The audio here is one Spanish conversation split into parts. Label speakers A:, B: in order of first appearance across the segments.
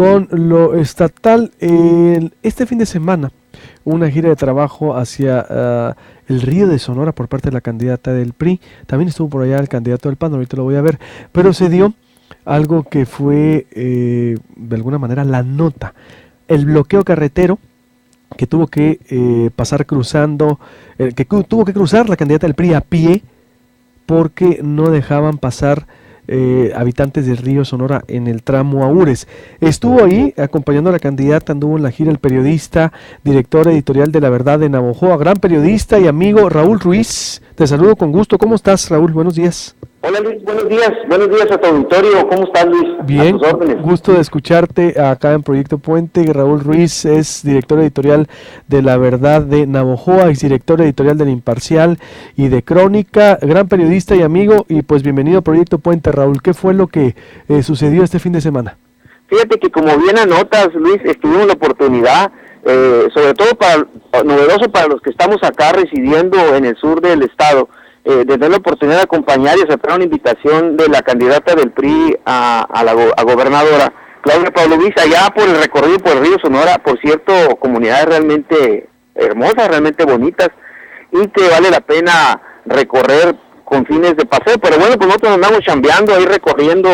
A: con lo estatal. Este fin de semana, una gira de trabajo hacia el Río de Sonora por parte de la candidata del PRI. También estuvo por allá el candidato del PAN, ahorita lo voy a ver. Pero se dio algo que fue, de alguna manera, la nota. El bloqueo carretero que tuvo que pasar cruzando, que tuvo que cruzar la candidata del PRI a pie, porque no dejaban pasar habitantes del Río Sonora en el tramo Aures. Estuvo ahí acompañando a la candidata, anduvo en la gira el periodista, director editorial de La Verdad de Navojoa, gran periodista y amigo Raúl Ruiz. Te saludo con gusto. ¿Cómo estás, Raúl? Buenos días.
B: Hola Luis, buenos días a tu auditorio. ¿Cómo estás, Luis?
A: Bien, gusto de escucharte acá en Proyecto Puente. Raúl Ruiz es director editorial de La Verdad de Navojoa, exdirector editorial del Imparcial y de Crónica, gran periodista y amigo, y pues bienvenido a Proyecto Puente, Raúl. ¿Qué fue lo que sucedió este fin de semana?
B: Fíjate que, como bien anotas, Luis, tuvimos la oportunidad, sobre todo novedoso para los que estamos acá residiendo en el sur del estado, de tener la oportunidad de acompañar y aceptar una invitación de la candidata del PRI a gobernadora, Claudia Pablo Luis, allá por el recorrido por el Río Sonora. Por cierto, comunidades realmente hermosas, realmente bonitas, y que vale la pena recorrer con fines de paseo. Pero bueno, pues nosotros andamos chambeando ahí, recorriendo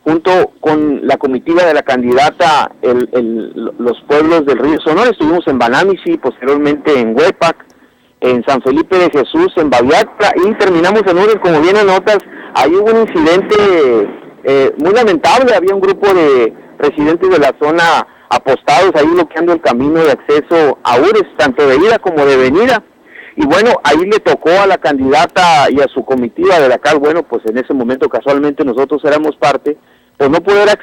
B: junto con la comitiva de la candidata los pueblos del Río Sonora. Estuvimos en Banamisi, posteriormente en Huepac, en San Felipe de Jesús, en Baviatra, y terminamos en Ures. Como bien anotas, ahí hubo un incidente muy lamentable. Había un grupo de residentes de la zona apostados ahí bloqueando el camino de acceso a Ures, tanto de ida como de venida. Y bueno, ahí le tocó a la candidata y a su comitiva de la CAL, bueno, pues en ese momento casualmente nosotros éramos parte, pues no poder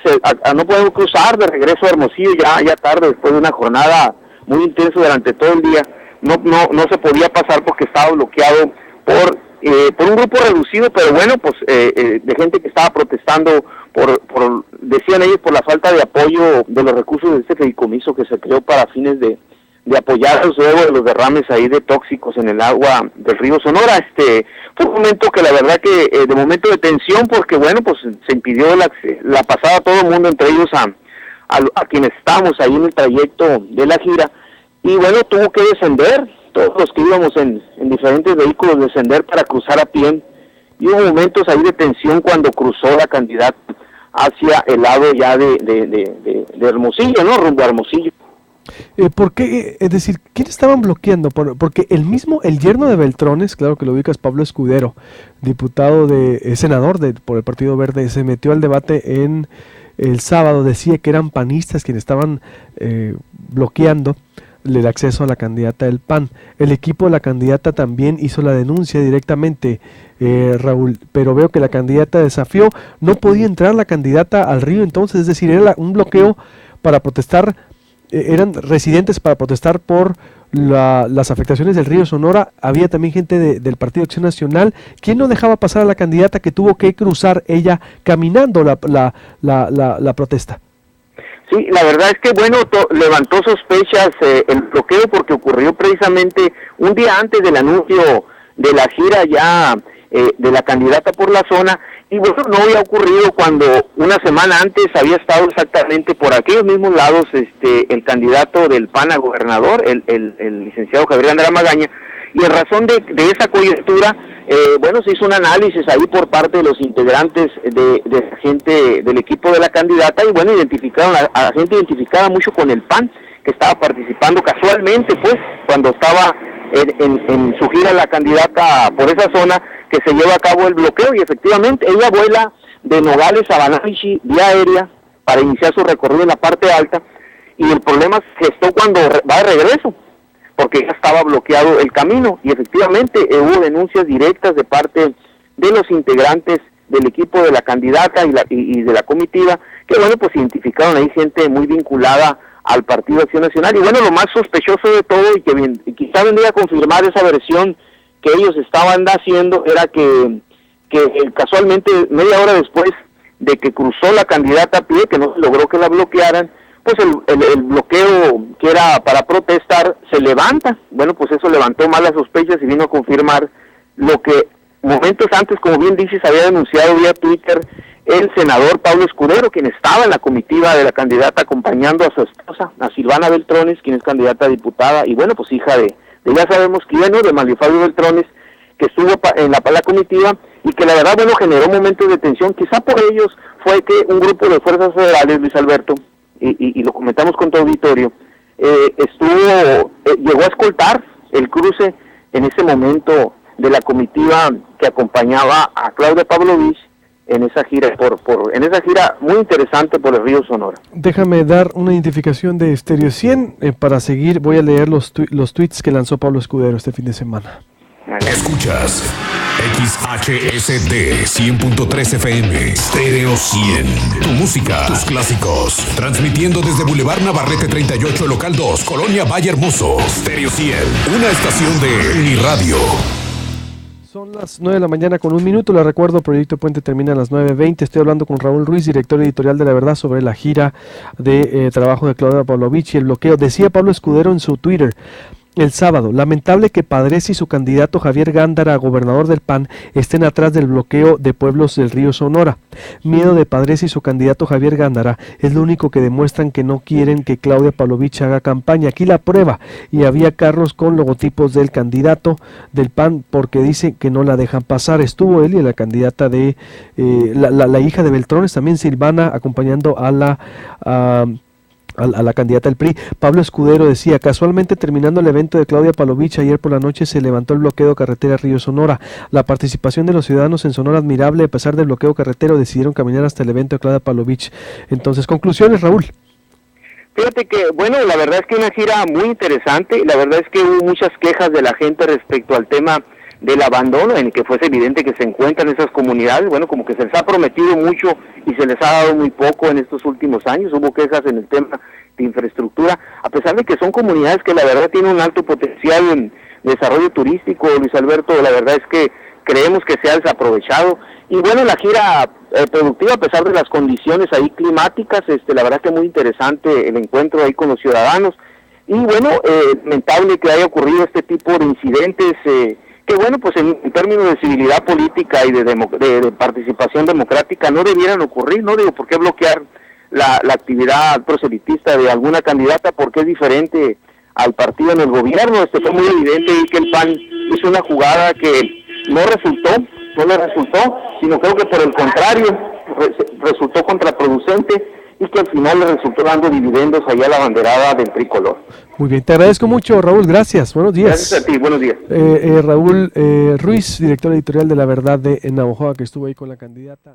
B: no poder cruzar de regreso a Hermosillo ya tarde, después de una jornada muy intensa durante todo el día. No se podía pasar porque estaba bloqueado por un grupo reducido, pero bueno, pues de gente que estaba protestando decían ellos, por la falta de apoyo de los recursos de este fideicomiso que se creó para fines de apoyarlos luego de los derrames ahí de tóxicos en el agua del Río Sonora. Fue un momento que la verdad que de momento de tensión, porque bueno, pues se impidió la pasada a todo el mundo, entre ellos a quienes estábamos ahí en el trayecto de la gira. Y bueno, tuvo que descender, todos los que íbamos en diferentes vehículos, descender para cruzar a pie. Y hubo momentos ahí de tensión cuando cruzó la candidata hacia el lado ya de Hermosillo, ¿no? Rumbo a Hermosillo.
A: ¿Por qué? Es decir, ¿quién estaban bloqueando? Porque el yerno de Beltrones, claro que lo ubicas, Pablo Escudero, diputado senador por el Partido Verde, se metió al debate en el sábado, decía que eran panistas quienes estaban bloqueando el acceso a la candidata del PAN. El equipo de la candidata también hizo la denuncia directamente, Raúl, pero veo que la candidata desafió, no podía entrar la candidata al río entonces, es decir, era un bloqueo para protestar, eran residentes para protestar por las afectaciones del Río Sonora. Había también gente del Partido Acción Nacional. ¿Quién no dejaba pasar a la candidata que tuvo que cruzar ella caminando la protesta?
B: Sí, la verdad es que bueno, levantó sospechas el bloqueo, porque ocurrió precisamente un día antes del anuncio de la gira ya de la candidata por la zona. Y bueno, no había ocurrido cuando una semana antes había estado exactamente por aquellos mismos lados el candidato del PAN a gobernador, el licenciado Javier Andrea Magaña. Y en razón de esa coyuntura, bueno, se hizo un análisis ahí por parte de los integrantes de la gente del equipo de la candidata, y bueno, identificaron a gente identificada mucho con el PAN, que estaba participando casualmente, pues, cuando estaba en su gira la candidata por esa zona, que se lleva a cabo el bloqueo. Y efectivamente ella vuela de Nogales a Banamisi vía aérea para iniciar su recorrido en la parte alta, y el problema se gestó cuando va de regreso, porque ya estaba bloqueado el camino. Y efectivamente hubo denuncias directas de parte de los integrantes del equipo de la candidata y de la comitiva, que bueno, pues identificaron ahí gente muy vinculada al Partido Acción Nacional. Y bueno, lo más sospechoso de todo, y quizá vendría a confirmar esa versión que ellos estaban haciendo, era que casualmente media hora después de que cruzó la candidata a pie, que no se logró que la bloquearan, pues el bloqueo que era para protestar se levanta. Bueno, pues eso levantó malas sospechas y vino a confirmar lo que momentos antes, como bien dices, había denunciado vía Twitter el senador Pablo Escudero, quien estaba en la comitiva de la candidata acompañando a su esposa, a Silvana Beltrones, quien es candidata a diputada, y bueno, pues hija de ya sabemos quién, ¿no?, de Mario Fabio Beltrones, que estuvo en la comitiva, y que la verdad, bueno, generó momentos de tensión. Quizá por ellos fue que un grupo de fuerzas federales, Luis Alberto, y lo comentamos con tu auditorio, llegó a escoltar el cruce en ese momento de la comitiva que acompañaba a Claudia Pavlovich en esa gira en esa gira muy interesante por el río Sonora.
A: Déjame dar una identificación de Stereo 100 para seguir. Voy a leer los tweets que lanzó Pablo Escudero este fin de semana.
C: Escuchas XHSD 100.3 FM Stereo 100. Tu música, tus clásicos. Transmitiendo desde Boulevard Navarrete 38, local 2, Colonia Valle Hermoso. Stereo 100, una estación de Uniradio.
A: Son las 9 de la mañana con 1 minuto. Les recuerdo, Proyecto Puente termina a las 9:20. Estoy hablando con Raúl Ruiz, director editorial de La Verdad, sobre la gira de trabajo de Claudia Pavlovich y el bloqueo. Decía Pablo Escudero en su Twitter el sábado: lamentable que Padres y su candidato Javier Gándara, gobernador del PAN, estén atrás del bloqueo de pueblos del río Sonora. Miedo de Padres y su candidato Javier Gándara es lo único que demuestran que no quieren que Claudia Pavlovich haga campaña. Aquí la prueba, y había carros con logotipos del candidato del PAN porque dice que no la dejan pasar. Estuvo él y la candidata de la hija de Beltrones, también Silvana, acompañando a la candidata del PRI. Pablo Escudero decía: casualmente, terminando el evento de Claudia Pavlovich ayer por la noche, se levantó el bloqueo carretera Río Sonora. La participación de los ciudadanos en Sonora admirable. A pesar del bloqueo carretero, decidieron caminar hasta el evento de Claudia Pavlovich. Entonces, conclusiones, Raúl.
B: Fíjate que, bueno, la verdad es que una gira muy interesante. La verdad es que hubo muchas quejas de la gente respecto al tema del abandono, en el que fuese evidente que se encuentran esas comunidades. Bueno, como que se les ha prometido mucho y se les ha dado muy poco en estos últimos años. Hubo quejas en el tema de infraestructura, a pesar de que son comunidades que la verdad tienen un alto potencial en desarrollo turístico, Luis Alberto. La verdad es que creemos que se ha desaprovechado. Y bueno, la gira productiva, a pesar de las condiciones ahí climáticas, la verdad que muy interesante el encuentro ahí con los ciudadanos. Y bueno, lamentable que haya ocurrido este tipo de incidentes, que bueno, pues en términos de civilidad política y de participación democrática no debieran ocurrir. No digo por qué bloquear la actividad proselitista de alguna candidata, porque es diferente al partido en el gobierno. Fue muy evidente y que el PAN hizo una jugada que no le resultó, sino creo que por el contrario resultó contraproducente, y que al final le resultó dando dividendos allá a la banderada del tricolor.
A: Muy bien, te agradezco mucho, Raúl, gracias, buenos días.
B: Gracias a ti, buenos días.
A: Raúl Ruiz, director editorial de La Verdad de Navojoa, que estuvo ahí con la candidata.